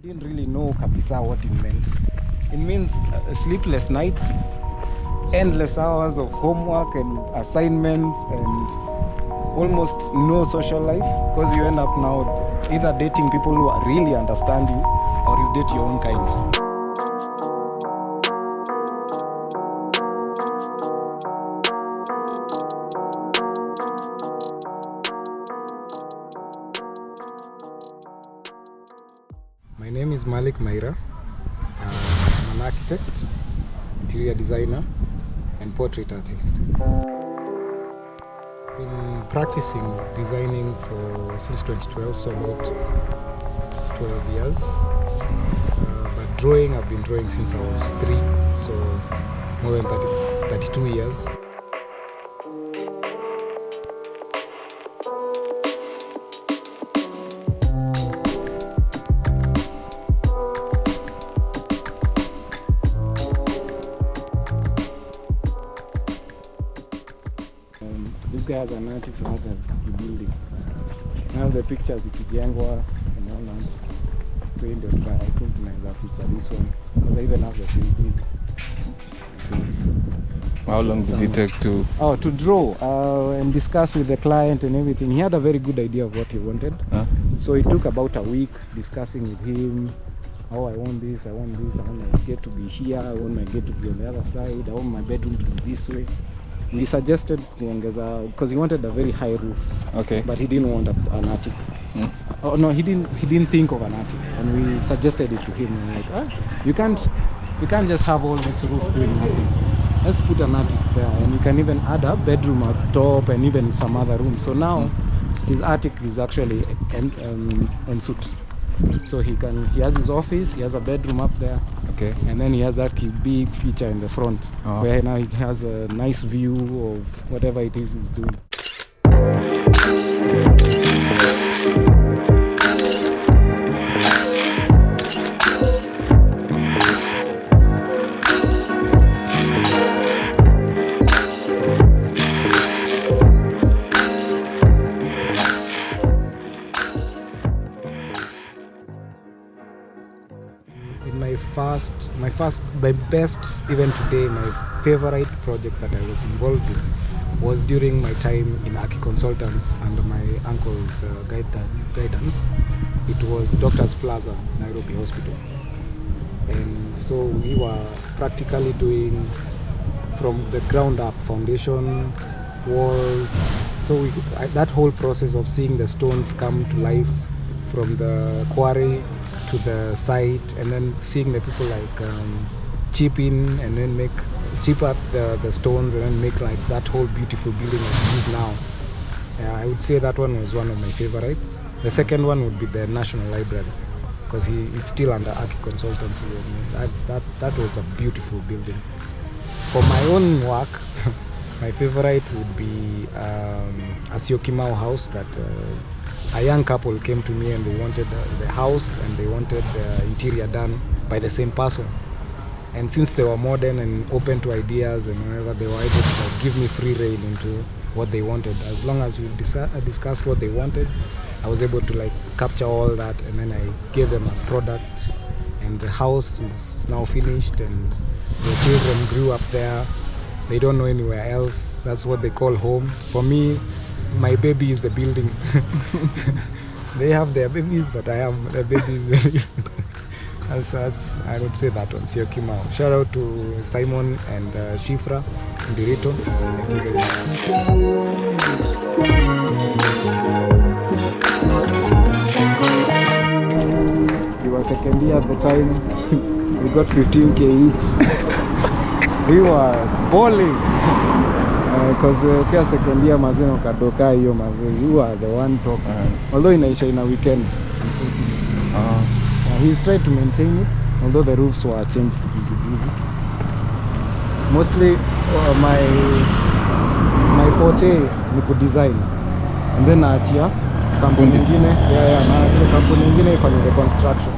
Didn't really know kabisa what it meant. It means sleepless nights, endless hours of homework and assignments, and almost no social life, because you end up now either dating people who really understand you or you date your own kind. My name is Malik Maira. I'm an architect, interior designer, and portrait artist. I've been practicing designing since 2012, so about 12 years. But drawing, I've been drawing since I was 3, so more than 32 years. This guy has an artist who has a building. Now the pictures ikijengwa and all that. So in the I think tunaweza feature this one because I even have the 3Ds. How long did it take to draw and discuss with the client and everything? He had a very good idea of what he wanted. So it took about a week discussing with him. Oh, I want this, I want my gate to be here, I want my gate to be on the other side, I want my bedroom to be this way. We suggested because he wanted a very high roof. Okay. But he didn't want an attic. Oh no, he didn't think of an attic, and we suggested it to him. Like, you can't just have all this roof doing nothing. Let's put an attic there, and we can even add a bedroom up top and even some other rooms. So now his attic is actually en suite. So he has his office, he has a bedroom up there. Okay. And then he has that big feature in the front where now he has a nice view of whatever it is he's doing. My best, even today, my favorite project that I was involved in was during my time in Aki Consultants under my uncle's guidance. It was Doctors Plaza, Nairobi Hospital. And so we were practically doing from the ground up, foundation, walls. So that whole process of seeing the stones come to life from the quarry to the site, and then seeing the people like chip in and then chip up the stones and then make like that whole beautiful building as it is now. I would say that one was one of my favorites. The second one would be the National Library, because it's still under Aki Consultancy. That was a beautiful building. For my own work, my favorite would be a Syokimau house that a young couple came to me and they wanted the house and they wanted the interior done by the same person. And since they were modern and open to ideas and whatever, they were able to give me free rein into what they wanted. As long as we discussed what they wanted, I was able to capture all that, and then I gave them a product, and the house is now finished and the children grew up there. They don't know anywhere else. That's what they call home. For me, my baby is the building. They have their babies, but I have the babies. I would say that one, Syokimau. Shout out to Simon and Shifra Mbirito. Thank you very much. We were second year at the time. We got 15K each. We were balling. Because pia second year mazee ukadoka hiyo mazee, you are the one top. Although inaisha in a weekend. He's tried to maintain it, although the roofs were changed easy. Mostly my forte ni kudesign, and then naachia kampuni nyingine naachia kampuni nyingine ifanye the construction.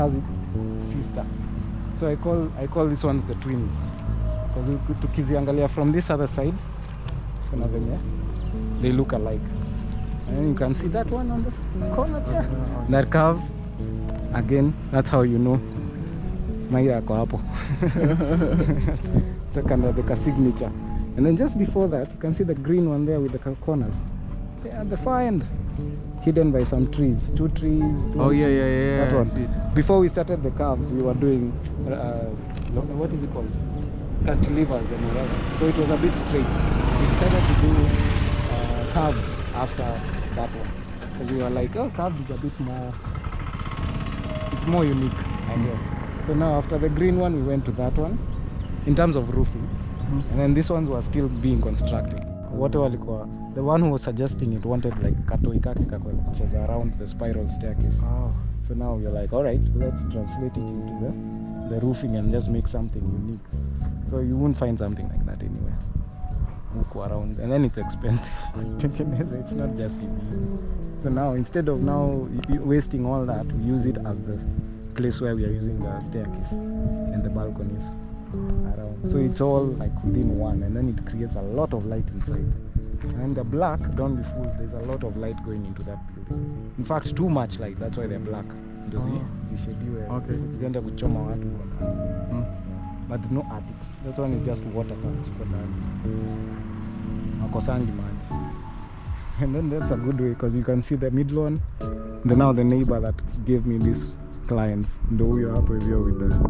has its sister. So I call these ones the twins, because tukiziangalia from this other side, kuna venye they look alike. And you can see that one on the corner there. That curve, again, that's how you know Maira ako hapo. That's kind of like a signature. And then just before that, you can see the green one there with the corners. They are the far end, hidden by some trees, 2 trees. Yeah. That one. Before we started the curves, we were doing what is it called? Cantilevers and whatever. So it was a bit straight. We decided to do curved after that one, because we were like, oh, curved is a bit more, it's more unique, I guess. So now after the green one, we went to that one in terms of roofing. And then this ones were still being constructed. The one who was suggesting it wanted like which is around the spiral staircase. So now we're like, all right, let's translate it into the roofing and just make something unique. So you won't find something like that anywhere. Walk around, and then it's expensive. It's not just you. So now instead of wasting all that, we use it as the place where we are using the staircase and the balconies around. So it's all like within one, and then it creates a lot of light inside. And the black, don't be fooled, there's a lot of light going into that building. In fact, too much light, that's why they're black. Okay. But no attics. That one is just water tanks for Akosangi maji. And then that's a good way, because you can see the middle one. Now the neighbor that gave me these clients, ndo huyo hapo hivyo with the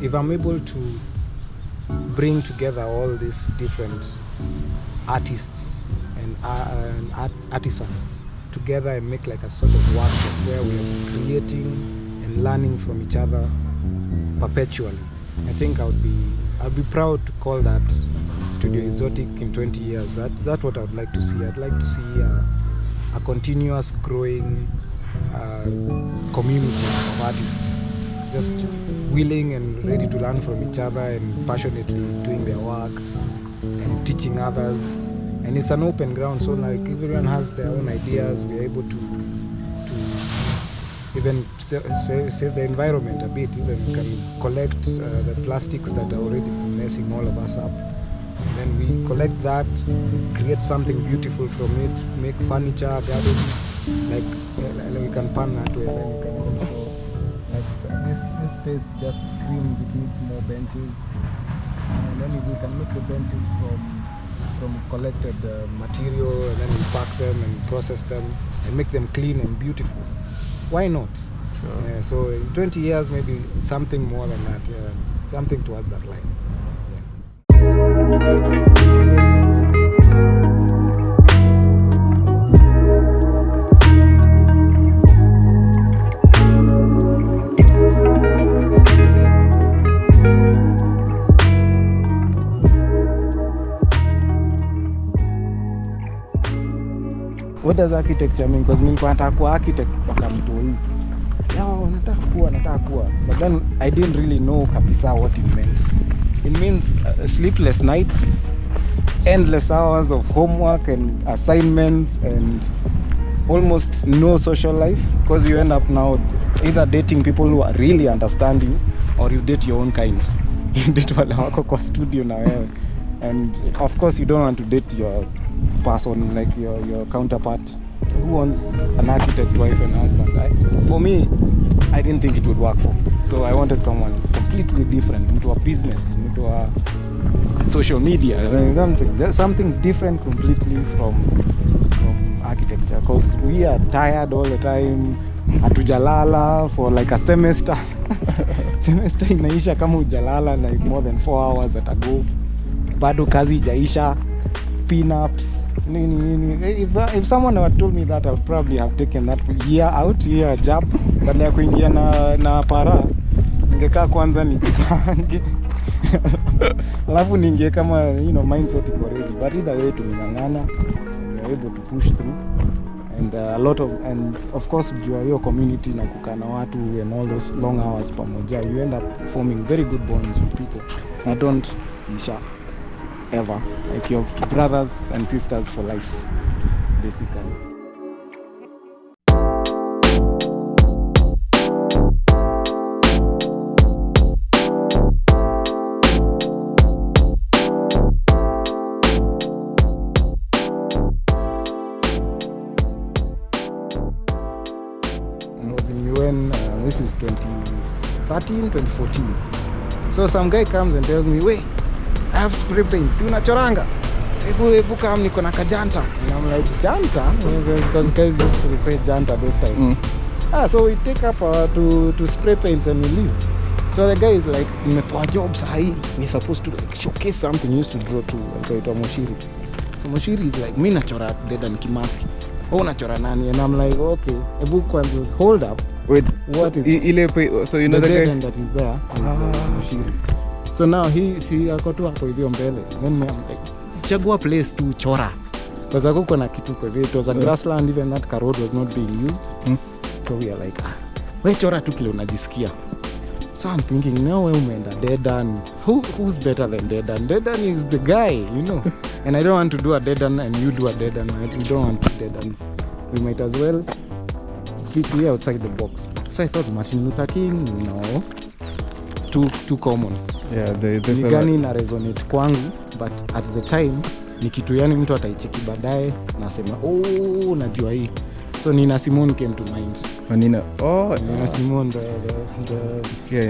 if I'm able to bring together all these different artists and artisans together and make like a sort of workshop where we are creating and learning from each other perpetually, I think I'd be proud to call that Studio Exotic in 20 years. That's what I would like to see. I'd like to see a continuous growing community of artists, just willing and ready to learn from each other and passionately doing their work and teaching others. And it's an open ground, so like everyone has their own ideas. We're able to even save the environment a bit. Even we can collect the plastics that are already messing all of us up. And then we collect that, create something beautiful from it, make furniture, gardens, like we can pan that way. Then you can also, like this space just screams it needs more benches. And then we can make the benches from collected material, and then we pack them and process them and make them clean and beautiful. Why not? Sure. So in 20 years, maybe something more than that, something towards that line. What does architecture mean? Because nilikuwa nataka kuwa architect mpaka mtoi. Nataka kuwa. But then I didn't really know kabisa what it meant. It means sleepless nights, endless hours of homework and assignments, and almost no social life, because you end up now either dating people who are really understand you, or you date your own kind. You date wale wako kwa studio na wewe. And of course you don't want to date your person, like your counterpart who wants an architect wife and husband. For me, I didn't think it would work for me. So I wanted someone completely different, into a business, into a social media, something different completely from architecture, because we are tired all the time. Hatujalala for like a semester. Semester inaisha kama hujalala like more than 4 hours at a go. Bado kazi ijaisha, pin-ups, if someone had told me that, I would probably have taken that year job, badala ya kuingia na para, ningekaa kwanza nijipange. Alafu ninge kama mindset iko ready. But either way tumeng'ang'ana, we are able to push through, and and of course jua hiyo community na kukaa na watu and all those long hours pamoja, you end up forming very good bonds with people that don't isha ever, like your brothers and sisters for life basically. This is 2013, 2014. So some guy comes and tells me, "Wait, I have spray paint. Si unachoranga? Hebu come niko na kajanta." And I'm like, "Janta?" Because guys used to say janta those times. So we take up to spray paints and we leave. So the guy is like, "Nimepewa job sahi. We're supposed to like showcase something." He used to draw too. And so it was Moshiri. So Moshiri is like, "Mimi nachora Dedan Kimathi. Oh, nachora nani?" And I'm like, "Okay, hebu kwanza hold up. Wait, what so, is so you know the guy that is there is Moshiri. So now he akotu hapo hivyo mbele. Then I'm like, chagua place to chora. Because hakuko na kitu kwa hivyo. It was a grassland, even that road was not being used. So we are like, we chora tu kile unajisikia. So I'm thinking, now we umeenda Dedan. Who's better than Dedan? Dedan is the guy, you know. And I don't want to do a Dedan and you do a Dedan. We don't want two Dedans. We might as well be outside the box. So I thought Martin Luther King, no, too common. Yeah, ni gani na resonate kwangu, but at the time ni kitu yani mtu ataicheki baadaye nasema najua hii. So Nina Simone came to mind. Nina Simone the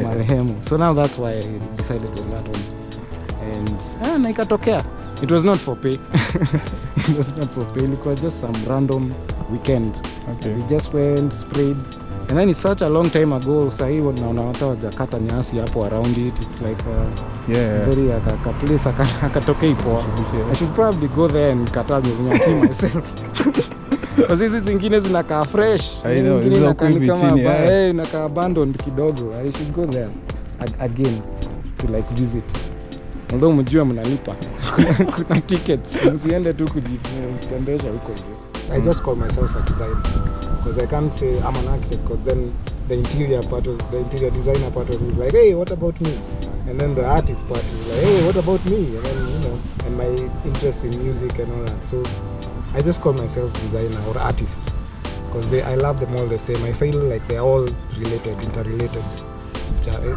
marehemu. So now that's why I decided on that one. And na ikatokea. It was not for pay. It was not for pay. It was just some random weekend. Okay. We just went, sprayed. And then it's such a long time ago. Sahi naona watu wajakata nyasi hapo around it. It's like very a place akatokea ipo. I should probably go there and kata nyasi myself. Because hizi zingine zinakaa fresh. I know. Zingine inakaa abandoned kidogo. I should go there again to like visit. Although mjua mnalipa. Kuna tickets. Msiende tu kujitembesha huko hivyo. I just call myself a designer because I can't say I'm an architect, because then the interior designer part of me is like, "Hey, what about me?" And then the artist part is like, "Hey, what about me?" And then and my interest in music and all that. So I just call myself designer or artist because I love them all the same. I feel like they're all related, interrelated.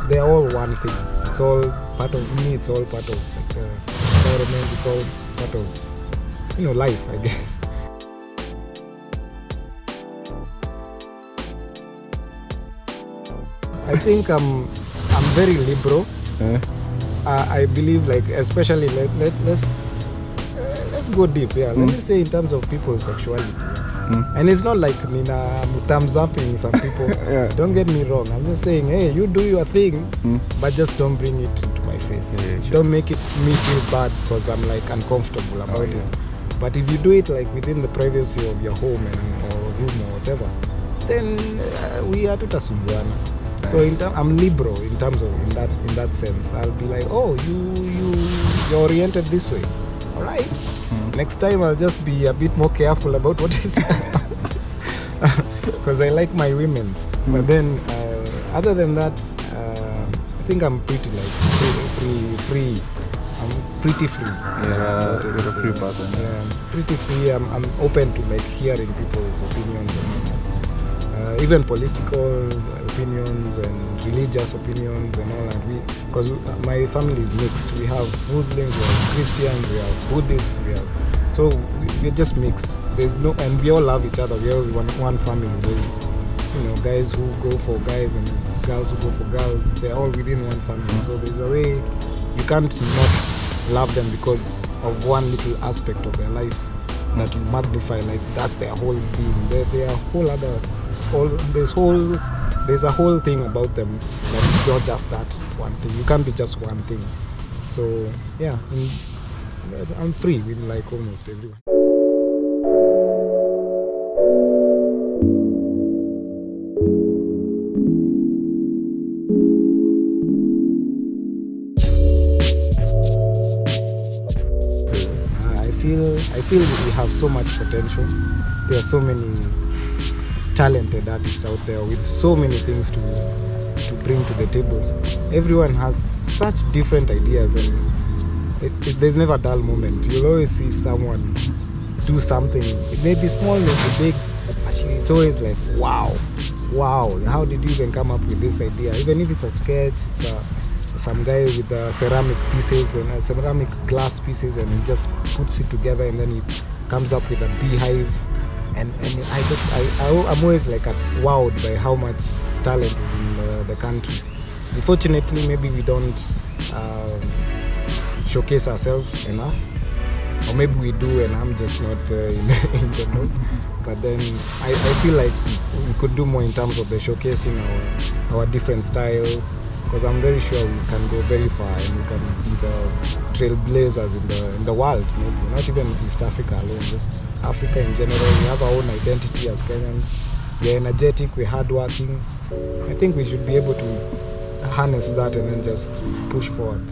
They're all one thing. It's all part of me. It's all part of like the environment. It's all part of life, I guess. I think I'm very liberal. I believe, like, especially let's go deep. Let me say in terms of people's sexuality. And it's not like Nina thumbs upping some people. Don't get me wrong. I'm just saying, hey, you do your thing, but just don't bring it into my face. Sure. Don't make me feel bad because I'm like uncomfortable about it. But if you do it like within the privacy of your home or room or whatever, then we are tutasumbuana. So I'm liberal in terms of in that sense. I'll be like, oh, you're oriented this way. All right. Next time I'll just be a bit more careful about what I say, because I like my women's. But then other than that, I think I'm pretty like free. I'm pretty free. Yeah, you're a free person. Yeah, I'm pretty free. I'm open to like hearing people's opinions and even political opinions and religious opinions and all that. Because my family is mixed. We have Muslims, we have Christians, we have Buddhists, so we're just mixed. And we all love each other. We're all one family. There's guys who go for guys and there's girls who go for girls. They're all within one family. So there's a way you can't not love them because of one little aspect of their life that you magnify, like that's their whole being. They are whole other. There's a whole thing about them that you're just that one thing. You can't be just one thing. So yeah, I'm free with like almost everyone. I feel we have so much potential. there are so many talented artists out there with so many things to bring to the table. Everyone has such different ideas, and there's never a dull moment. You'll always see someone do something. It may be small, it may be big, but it's always like, wow, how did you even come up with this idea? Even if it's a sketch, it's some guy with ceramic pieces and ceramic glass pieces, and he just puts it together, and then he comes up with a beehive. And I'm always like wowed by how much talent is in the country. Unfortunately, maybe we don't showcase ourselves enough, or maybe we do and I'm just not in the know. But then I feel like we could do more in terms of the showcasing our different styles, because I'm very sure we can go very far and we can be the trailblazers in the world, maybe not even East Africa alone, just Africa in general. We have our own identity as Kenyans. We're energetic, we're hardworking. I think we should be able to harness that and then just push forward.